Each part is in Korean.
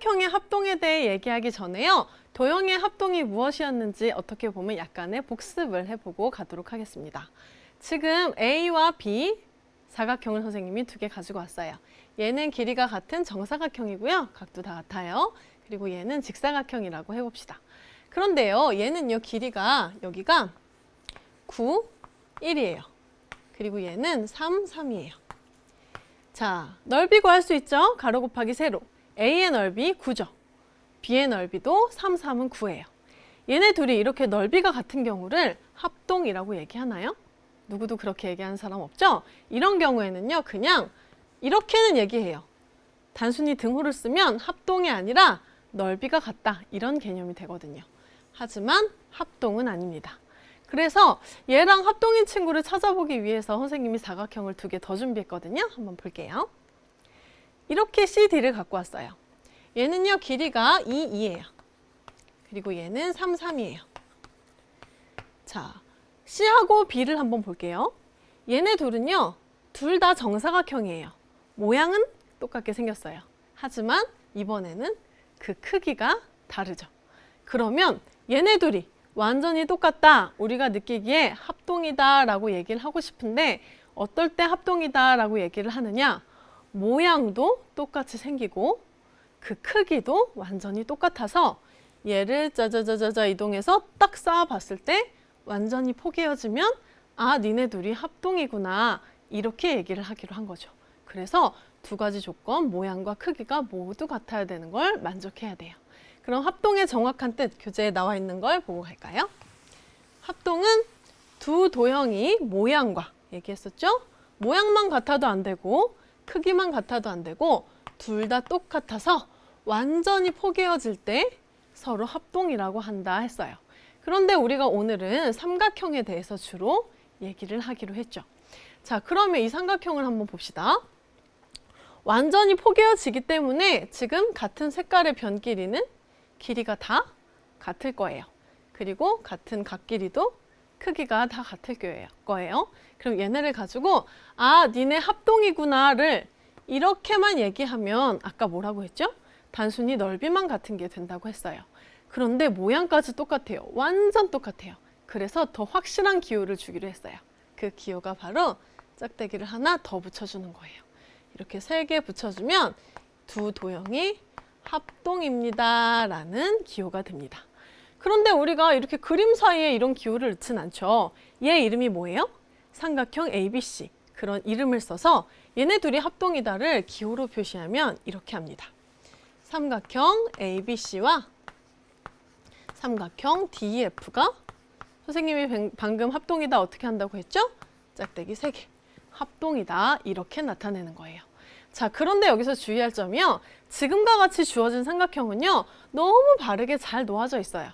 삼각형의 합동에 대해 얘기하기 전에요. 도형의 합동이 무엇이었는지 어떻게 보면 약간의 복습을 해보고 가도록 하겠습니다. 지금 A와 B 사각형을 선생님이 2개 가지고 왔어요. 얘는 길이가 같은 정사각형이고요. 각도 다 같아요. 그리고 얘는 직사각형이라고 해봅시다. 그런데요, 얘는요, 길이가 여기가 9, 1이에요. 그리고 얘는 3, 3이에요. 자, 넓이 구할 수 있죠? 가로 곱하기 세로. A의 넓이 9죠. B의 넓이도 3, 3은 9예요. 얘네 둘이 이렇게 넓이가 같은 경우를 합동이라고 얘기하나요? 누구도 그렇게 얘기하는 사람 없죠? 이런 경우에는요, 그냥 이렇게는 얘기해요. 단순히 등호를 쓰면 합동이 아니라 넓이가 같다, 이런 개념이 되거든요. 하지만 합동은 아닙니다. 그래서 얘랑 합동인 친구를 찾아보기 위해서 선생님이 사각형을 2개 더 준비했거든요. 한번 볼게요. 이렇게 CD를 갖고 왔어요. 얘는요, 길이가 2, 2예요. 그리고 얘는 3, 3이에요. 자, C하고 B를 한번 볼게요. 얘네 둘은요, 둘 다 정사각형이에요. 모양은 똑같게 생겼어요. 하지만 이번에는 그 크기가 다르죠. 그러면 얘네 둘이 완전히 똑같다, 우리가 느끼기에 합동이다 라고 얘기를 하고 싶은데 어떨 때 합동이다 라고 얘기를 하느냐? 모양도 똑같이 생기고 그 크기도 완전히 똑같아서 얘를 짜자자자자 이동해서 딱 쌓아봤을 때 완전히 포개어지면 아, 니네 둘이 합동이구나, 이렇게 얘기를 하기로 한 거죠. 그래서 2가지 조건, 모양과 크기가 모두 같아야 되는 걸 만족해야 돼요. 그럼 합동의 정확한 뜻, 교재에 나와 있는 걸 보고 갈까요? 합동은 두 도형이 모양과 얘기했었죠? 모양만 같아도 안 되고 크기만 같아도 안 되고 둘 다 똑같아서 완전히 포개어질 때 서로 합동이라고 한다 했어요. 그런데 우리가 오늘은 삼각형에 대해서 주로 얘기를 하기로 했죠. 자, 그러면 이 삼각형을 한번 봅시다. 완전히 포개어지기 때문에 지금 같은 색깔의 변 길이는 길이가 다 같을 거예요. 그리고 같은 각 길이도 크기가 다 같을 거예요. 그럼 얘네를 가지고 아, 니네 합동이구나를 이렇게만 얘기하면 아까 뭐라고 했죠? 단순히 넓이만 같은 게 된다고 했어요. 그런데 모양까지 똑같아요. 완전 똑같아요. 그래서 더 확실한 기호를 주기로 했어요. 그 기호가 바로 짝대기를 하나 더 붙여주는 거예요. 이렇게 3개 붙여주면 두 도형이 합동입니다 라는 기호가 됩니다. 그런데 우리가 이렇게 그림 사이에 이런 기호를 넣진 않죠. 얘 이름이 뭐예요? 삼각형 ABC. 그런 이름을 써서 얘네 둘이 합동이다를 기호로 표시하면 이렇게 합니다. 삼각형 ABC와 삼각형 DEF가 선생님이 방금 합동이다 어떻게 한다고 했죠? 짝대기 3개. 합동이다, 이렇게 나타내는 거예요. 자, 그런데 여기서 주의할 점이요. 지금과 같이 주어진 삼각형은요, 너무 바르게 잘 놓아져 있어요.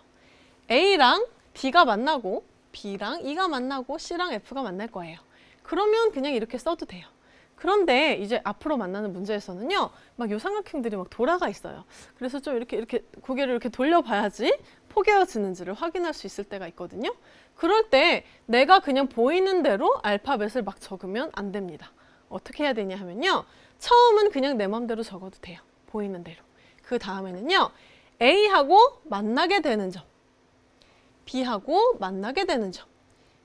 A랑 D가 만나고 B랑 E가 만나고 C랑 F가 만날 거예요. 그러면 그냥 이렇게 써도 돼요. 그런데 이제 앞으로 만나는 문제에서는요, 막 요 삼각형들이 막 돌아가 있어요. 그래서 좀 이렇게 고개를 이렇게 돌려봐야지 포개어지는지를 확인할 수 있을 때가 있거든요. 그럴 때 내가 그냥 보이는 대로 알파벳을 막 적으면 안 됩니다. 어떻게 해야 되냐 하면요, 처음은 그냥 내 맘대로 적어도 돼요. 보이는 대로. 그 다음에는요, A하고 만나게 되는 점, B하고 만나게 되는 점,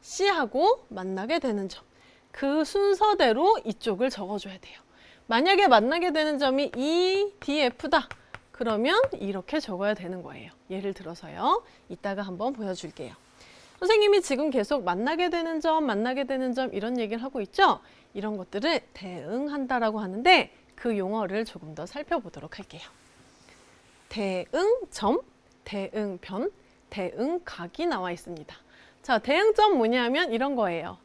C하고 만나게 되는 점, 그 순서대로 이쪽을 적어줘야 돼요. 만약에 만나게 되는 점이 E, D, F다. 그러면 이렇게 적어야 되는 거예요. 예를 들어서요. 이따가 한번 보여줄게요. 선생님이 지금 계속 만나게 되는 점, 만나게 되는 점 이런 얘기를 하고 있죠? 이런 것들을 대응한다라고 하는데 그 용어를 조금 더 살펴보도록 할게요. 대응점, 대응변, 대응각이 나와 있습니다. 자, 대응점 뭐냐면 이런 거예요.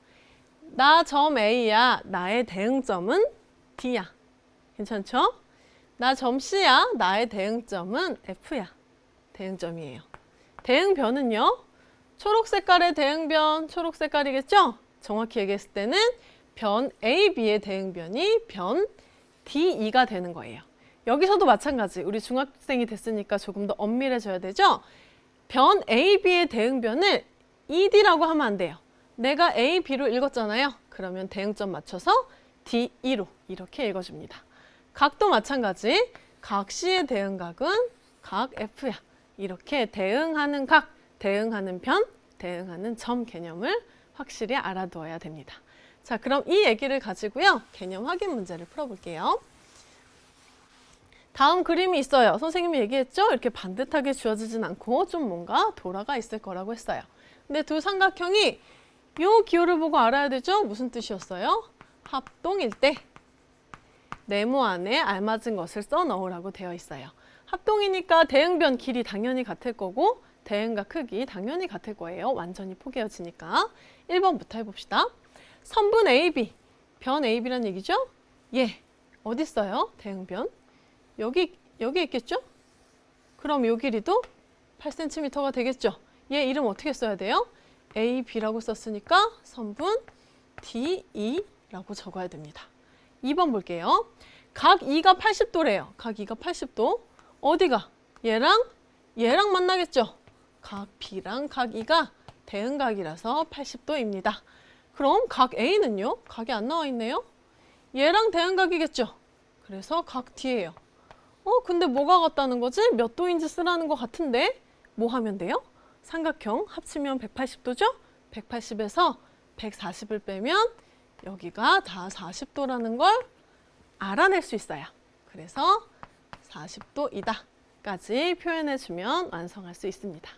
나 점 A야. 나의 대응점은 D야. 괜찮죠? 나 점 C야. 나의 대응점은 F야. 대응점이에요. 대응변은요. 초록 색깔의 대응변, 초록 색깔이겠죠? 정확히 얘기했을 때는 변 A, B의 대응변이 변 D, E가 되는 거예요. 여기서도 마찬가지. 우리 중학생이 됐으니까 조금 더 엄밀해져야 되죠? 변 A, B의 대응변을 ED라고 하면 안 돼요. 내가 A, B로 읽었잖아요. 그러면 대응점 맞춰서 D, E로 이렇게 읽어줍니다. 각도 마찬가지. 각 C의 대응각은 각 F야. 이렇게 대응하는 각, 대응하는 편, 대응하는 점 개념을 확실히 알아두어야 됩니다. 자, 그럼 이 얘기를 가지고요. 개념 확인 문제를 풀어볼게요. 다음 그림이 있어요. 선생님이 얘기했죠? 이렇게 반듯하게 주어지진 않고 좀 뭔가 돌아가 있을 거라고 했어요. 근데 두 삼각형이 이 기호를 보고 알아야 되죠? 무슨 뜻이었어요? 합동일 때 네모 안에 알맞은 것을 써 넣으라고 되어 있어요. 합동이니까 대응변 길이 당연히 같을 거고 대응각 크기 당연히 같을 거예요. 완전히 포개어지니까. 1번부터 해봅시다. 선분 AB, 변 AB란 얘기죠? 예, 어디 있어요? 대응변. 여기 있겠죠? 그럼 요 길이도 8cm가 되겠죠? 얘 이름 어떻게 써야 돼요? AB라고 썼으니까 선분 DE라고 적어야 됩니다. 2번 볼게요. 각 2가 80도래요. 각 2가 80도. 어디가? 얘랑 만나겠죠? 각 B랑 각 2가 대응각이라서 80도입니다. 그럼 각 A는요? 각이 안 나와 있네요? 얘랑 대응각이겠죠? 그래서 각 D예요. 근데 뭐가 같다는 거지? 몇 도인지 쓰라는 것 같은데 뭐 하면 돼요? 삼각형 합치면 180도죠? 180에서 140을 빼면 여기가 다 40도라는 걸 알아낼 수 있어요. 그래서 40도이다 까지 표현해주면 완성할 수 있습니다.